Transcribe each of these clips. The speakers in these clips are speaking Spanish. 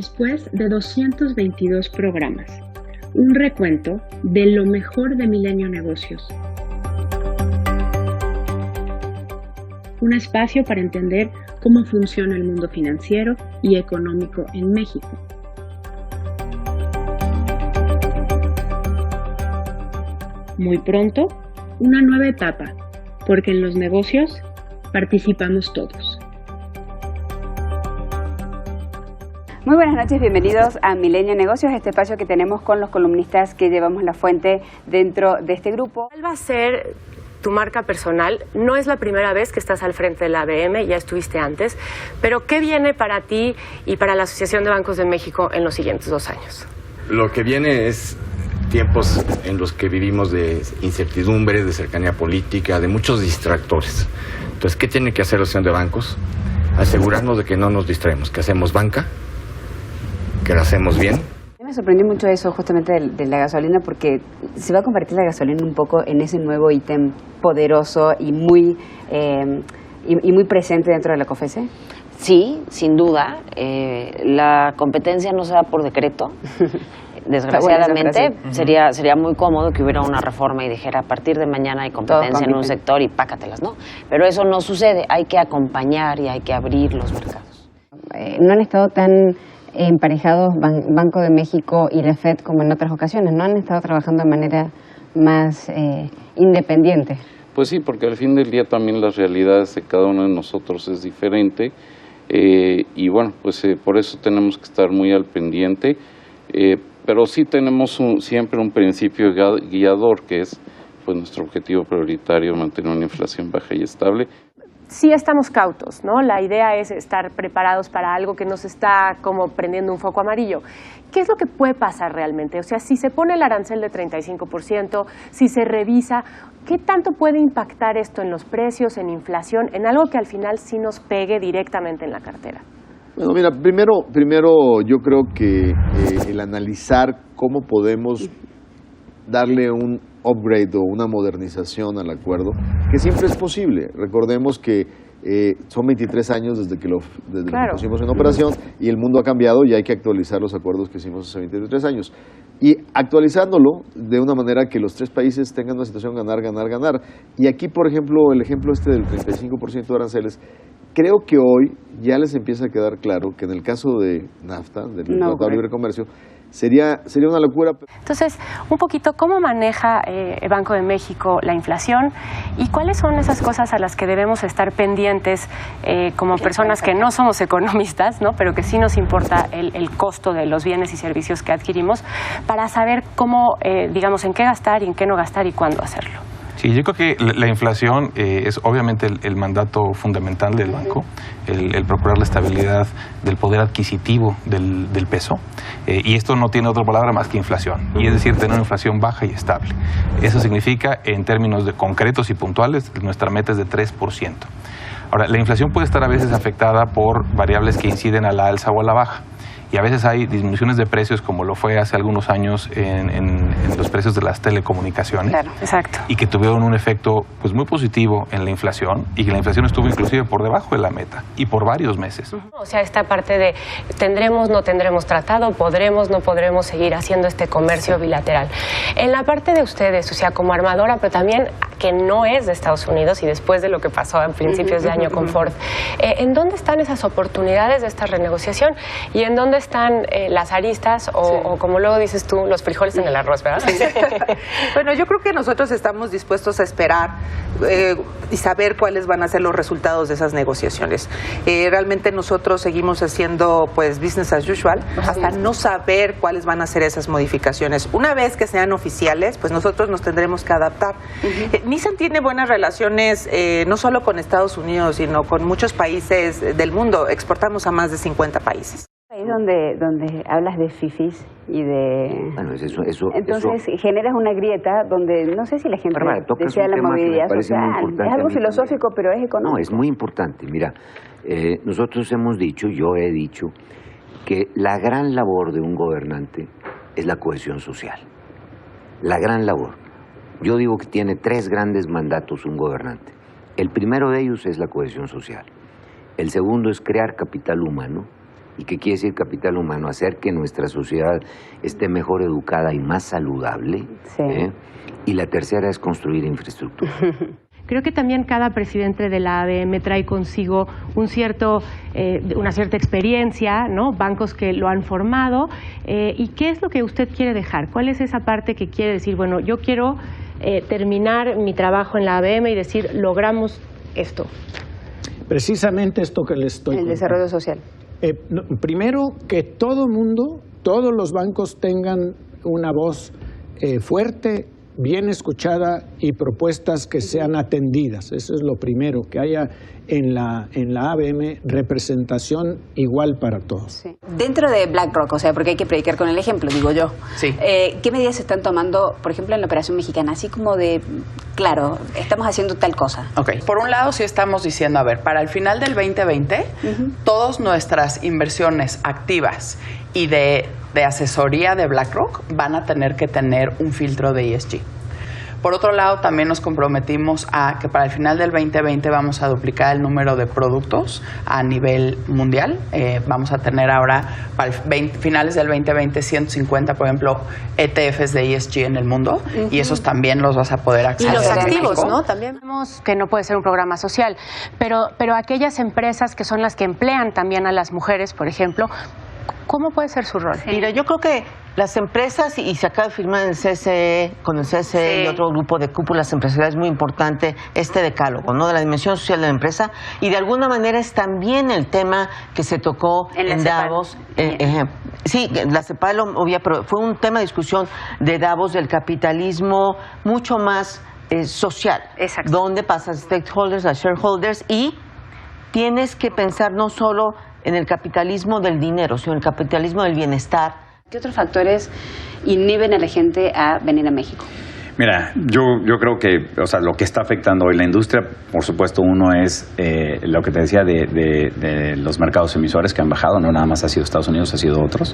Después de 222 programas, un recuento de lo mejor de Milenio Negocios. Un espacio para entender cómo funciona el mundo financiero y económico en México. Muy pronto, una nueva etapa, porque en los negocios participamos todos. Muy buenas noches, bienvenidos a Milenio Negocios, este espacio que tenemos con los columnistas que llevamos la fuente dentro de este grupo. ¿Cuál va a ser tu marca personal? No es la primera vez que estás al frente de la ABM, ya estuviste antes, pero ¿qué viene para ti y para la Asociación de Bancos de México en los siguientes 2 años? Lo que viene es tiempos en los que vivimos de incertidumbre, de cercanía política, de muchos distractores. Entonces, ¿qué tiene que hacer la Asociación de Bancos? Asegurarnos de que no nos distraemos, que hacemos banca, que lo hacemos bien. Me sorprendió mucho eso justamente de la gasolina, porque se va a convertir la gasolina un poco en ese nuevo ítem poderoso y muy presente dentro de la COFECE. Sí, sin duda. La competencia no se da por decreto. Desgraciadamente, sería muy cómodo que hubiera una reforma y dijera a partir de mañana hay competencia en un sector y pácatelas, ¿no? Pero eso no sucede. Hay que acompañar y hay que abrir los mercados. No han estado tan emparejados Banco de México y la FED como en otras ocasiones, ¿no? Han estado trabajando de manera más independiente. Pues sí, porque al fin del día también las realidades de cada uno de nosotros es diferente y bueno, pues por eso tenemos que estar muy al pendiente, pero sí tenemos siempre un principio guiador que es pues nuestro objetivo prioritario, mantener una inflación baja y estable. Sí estamos cautos, ¿no? La idea es estar preparados para algo que nos está como prendiendo un foco amarillo. ¿Qué es lo que puede pasar realmente? O sea, si se pone el arancel de 35%, si se revisa, ¿qué tanto puede impactar esto en los precios, en inflación, en algo que al final sí nos pegue directamente en la cartera? Bueno, mira, primero yo creo que el analizar cómo podemos darle un upgrade o una modernización al acuerdo, que siempre es posible. Recordemos que son 23 años desde que lo pusimos en operación y el mundo ha cambiado y hay que actualizar los acuerdos que hicimos hace 23 años. Y actualizándolo de una manera que los 3 países tengan una situación ganar, ganar, ganar. Y aquí, por ejemplo, el ejemplo del 35% de aranceles, creo que hoy ya les empieza a quedar claro que en el caso de NAFTA, del Tratado de Libre Comercio, sería una locura. Entonces, un poquito, ¿cómo maneja el Banco de México la inflación y cuáles son esas cosas a las que debemos estar pendientes como personas que no somos economistas, ¿no? Pero que sí nos importa el costo de los bienes y servicios que adquirimos para saber cómo, digamos, en qué gastar y en qué no gastar y cuándo hacerlo? Sí, yo creo que la inflación es obviamente el mandato fundamental del banco, el procurar la estabilidad del poder adquisitivo del peso, y esto no tiene otra palabra más que inflación, y es decir, tener una inflación baja y estable. Eso significa, en términos de concretos y puntuales, nuestra meta es de 3%. Ahora, la inflación puede estar a veces afectada por variables que inciden a la alza o a la baja. Y a veces hay disminuciones de precios, como lo fue hace algunos años en los precios de las telecomunicaciones. Claro, exacto. Y que tuvieron un efecto pues muy positivo en la inflación, y que la inflación estuvo inclusive por debajo de la meta, y por varios meses. O sea, esta parte de tendremos, no tendremos tratado, podremos, no podremos seguir haciendo este comercio bilateral. En la parte de ustedes, o sea, como armadora, pero también que no es de Estados Unidos, y después de lo que pasó a principios de año con Ford, ¿en dónde están esas oportunidades de esta renegociación? ¿Y en dónde están las aristas o como luego dices tú, los frijoles en el arroz, verdad? Sí. Bueno, yo creo que nosotros estamos dispuestos a esperar y saber cuáles van a ser los resultados de esas negociaciones. Realmente nosotros seguimos haciendo pues business as usual hasta no saber cuáles van a ser esas modificaciones. Una vez que sean oficiales, pues nosotros nos tendremos que adaptar. Nissan tiene buenas relaciones no solo con Estados Unidos, sino con muchos países del mundo. Exportamos a más de 50 países. Ahí donde hablas de fifis y de... Bueno, entonces generas una grieta donde no sé si la gente desea la movilidad social. Es algo filosófico, pero es económico. No, es muy importante. Mira, nosotros hemos dicho, yo he dicho, que la gran labor de un gobernante es la cohesión social. La gran labor. Yo digo que tiene 3 grandes mandatos un gobernante. El primero de ellos es la cohesión social. El segundo es crear capital humano. ¿Y qué quiere decir capital humano? Hacer que nuestra sociedad esté mejor educada y más saludable. Sí. Y la tercera es construir infraestructura. Creo que también cada presidente de la ABM trae consigo una cierta experiencia, ¿no? Bancos que lo han formado. ¿Y qué es lo que usted quiere dejar? ¿Cuál es esa parte que quiere decir, bueno, yo quiero terminar mi trabajo en la ABM y decir, logramos esto? Precisamente esto que les estoy contando. El desarrollo social. Primero, que todo mundo, todos los bancos tengan una voz fuerte, bien escuchada y propuestas que sean atendidas. Eso es lo primero, que haya en la ABM representación igual para todos. Sí. Dentro de BlackRock, o sea, porque hay que predicar con el ejemplo, digo yo. Sí. ¿Qué medidas se están tomando, por ejemplo, en la operación mexicana? Así como de, claro, estamos haciendo tal cosa. Ok. Por un lado, sí estamos diciendo, a ver, para el final del 2020, todas nuestras inversiones activas y de asesoría de BlackRock van a tener que tener un filtro de ESG. Por otro lado, también nos comprometimos a que para el final del 2020 vamos a duplicar el número de productos a nivel mundial. Vamos a tener ahora, para finales del 2020, 150, por ejemplo, ETFs de ESG en el mundo, y esos también los vas a poder acceder. Y los activos, México, ¿no? También vemos que no puede ser un programa social, pero aquellas empresas que son las que emplean también a las mujeres, por ejemplo, ¿cómo puede ser su rol? Mira, yo creo que las empresas, y se acaba de firmar el CCE, con el CCE y otro grupo de cúpulas empresariales muy importante, este decálogo, ¿no? De la dimensión social de la empresa, y de alguna manera es también el tema que se tocó en Davos. Sí, la CEPAL, obvia, pero fue un tema de discusión de Davos del capitalismo mucho más social. Exacto. Donde pasan stakeholders a shareholders, y tienes que pensar no solo en el capitalismo del dinero, sino en el capitalismo del bienestar. ¿Qué otros factores inhiben a la gente a venir a México? Mira, yo creo que, o sea, lo que está afectando hoy la industria, por supuesto, uno es lo que te decía de los mercados emisores que han bajado, no nada más ha sido Estados Unidos, ha sido otros.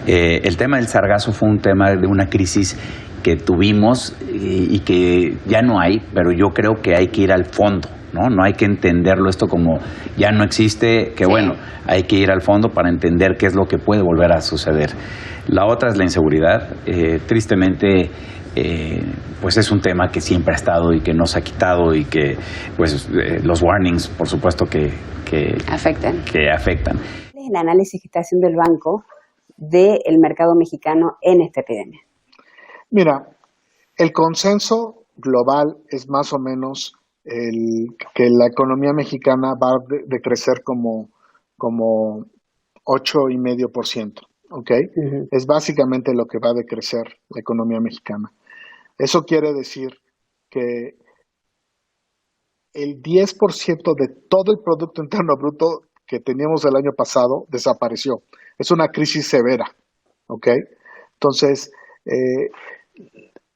El tema del sargazo fue un tema de una crisis que tuvimos y que ya no hay, pero yo creo que hay que ir al fondo. No hay que entenderlo esto como ya no existe, que bueno, hay que ir al fondo para entender qué es lo que puede volver a suceder. La otra es la inseguridad. Tristemente, pues es un tema que siempre ha estado y que no se ha quitado, y que pues los warnings, por supuesto, que afectan. ¿Cuál es el análisis que está haciendo el banco del mercado mexicano en esta epidemia? Mira, el consenso global es más o menos que la economía mexicana va a decrecer como 8,5%, ¿ok? Es básicamente lo que va a decrecer la economía mexicana. Eso quiere decir que el 10% de todo el Producto Interno Bruto que teníamos el año pasado desapareció. Es una crisis severa, ¿ok? Entonces,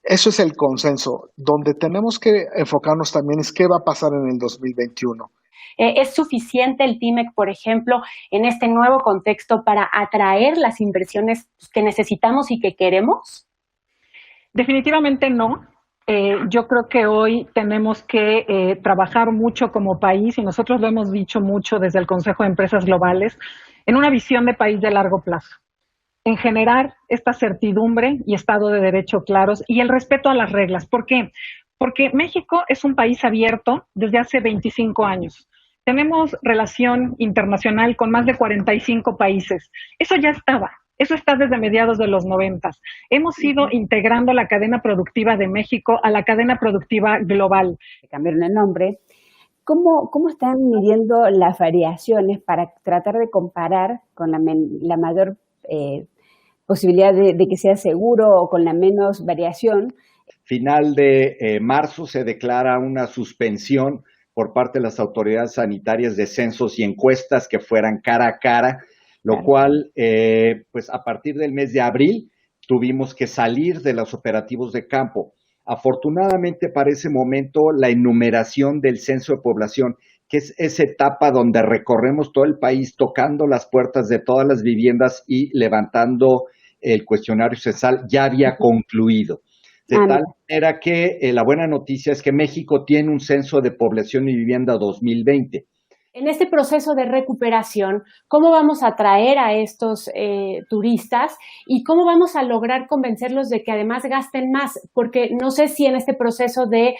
eso es el consenso. Donde tenemos que enfocarnos también es qué va a pasar en el 2021. ¿Es suficiente el TIMEC, por ejemplo, en este nuevo contexto para atraer las inversiones que necesitamos y que queremos? Definitivamente no. Yo creo que hoy tenemos que trabajar mucho como país, y nosotros lo hemos dicho mucho desde el Consejo de Empresas Globales, en una visión de país de largo plazo, en generar esta certidumbre y Estado de Derecho claros y el respeto a las reglas. ¿Por qué? Porque México es un país abierto desde hace 25 años. Tenemos relación internacional con más de 45 países. Eso ya estaba. Eso está desde mediados de los 90. Hemos ido integrando la cadena productiva de México a la cadena productiva global. Cambiaron el nombre. ¿Cómo están midiendo las variaciones para tratar de comparar con la mayor posibilidad de que sea seguro o con la menos variación? Final de marzo se declara una suspensión por parte de las autoridades sanitarias de censos y encuestas que fueran cara a cara, lo cual, pues a partir del mes de abril tuvimos que salir de los operativos de campo. Afortunadamente para ese momento la enumeración del censo de población, que es esa etapa donde recorremos todo el país tocando las puertas de todas las viviendas y levantando el cuestionario censal, ya había concluido. De tal manera que la buena noticia es que México tiene un censo de población y vivienda 2020. En este proceso de recuperación, ¿cómo vamos a atraer a estos turistas y cómo vamos a lograr convencerlos de que además gasten más? Porque no sé si en este proceso de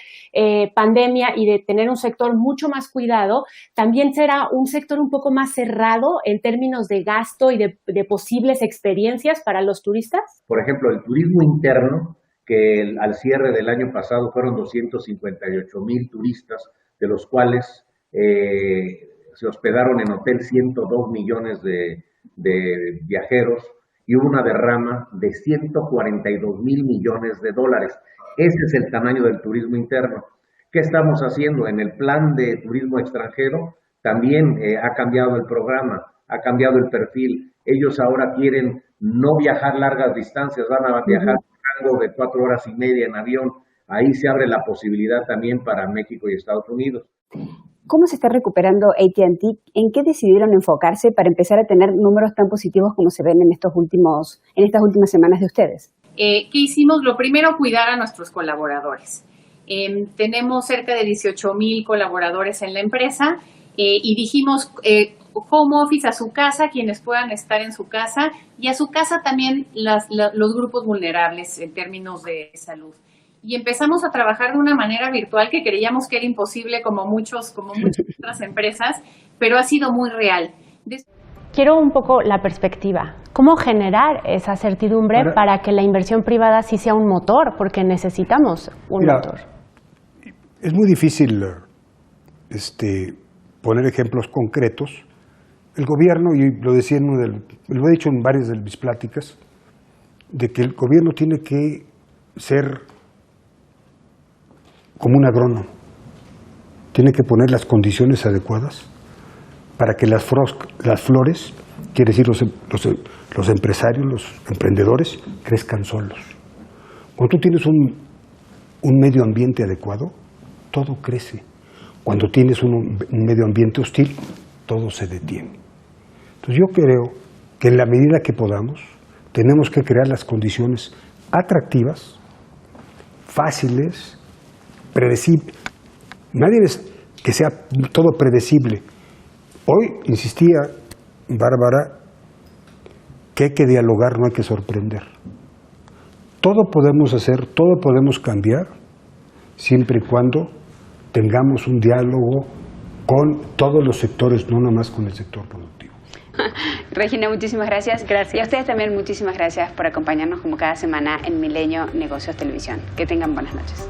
pandemia y de tener un sector mucho más cuidado, también será un sector un poco más cerrado en términos de gasto y de posibles experiencias para los turistas. Por ejemplo, el turismo interno, que al cierre del año pasado fueron 258,000 turistas, de los cuales se hospedaron en hotel 102 millones de viajeros y hubo una derrama de 142,000 millones de dólares. Ese es el tamaño del turismo interno. ¿Qué estamos haciendo? En el plan de turismo extranjero también ha cambiado el programa, ha cambiado el perfil. Ellos ahora quieren no viajar largas distancias, van a viajar un rango de 4 horas y media en avión. Ahí se abre la posibilidad también para México y Estados Unidos. ¿Cómo se está recuperando AT&T? ¿En qué decidieron enfocarse para empezar a tener números tan positivos como se ven en estas últimas semanas de ustedes? ¿Qué hicimos? Lo primero, cuidar a nuestros colaboradores. Tenemos cerca de 18,000 colaboradores en la empresa y dijimos home office a su casa, quienes puedan estar en su casa, y a su casa también los grupos vulnerables en términos de salud. Y empezamos a trabajar de una manera virtual que creíamos que era imposible como muchas otras empresas, pero ha sido muy real. Quiero un poco la perspectiva. ¿Cómo generar esa certidumbre para que la inversión privada sí sea un motor? Porque necesitamos un motor. Es muy difícil poner ejemplos concretos. El gobierno, y lo decía lo he dicho en varias de mis pláticas, de que el gobierno tiene que ser como un agrónomo. Tiene que poner las condiciones adecuadas para que las flores, quiere decir los empresarios, los emprendedores, crezcan solos. Cuando tú tienes un medio ambiente adecuado, todo crece. Cuando tienes un medio ambiente hostil, todo se detiene. Entonces yo creo que en la medida que podamos, tenemos que crear las condiciones atractivas, fáciles, predecibles. Nadie es que sea todo predecible. Hoy insistía Bárbara que hay que dialogar, no hay que sorprender. Todo podemos hacer, todo podemos cambiar, siempre y cuando tengamos un diálogo con todos los sectores, no nomás con el sector productivo. Regina, muchísimas gracias. Y a ustedes también muchísimas gracias por acompañarnos como cada semana en Milenio Negocios Televisión. Que tengan buenas noches.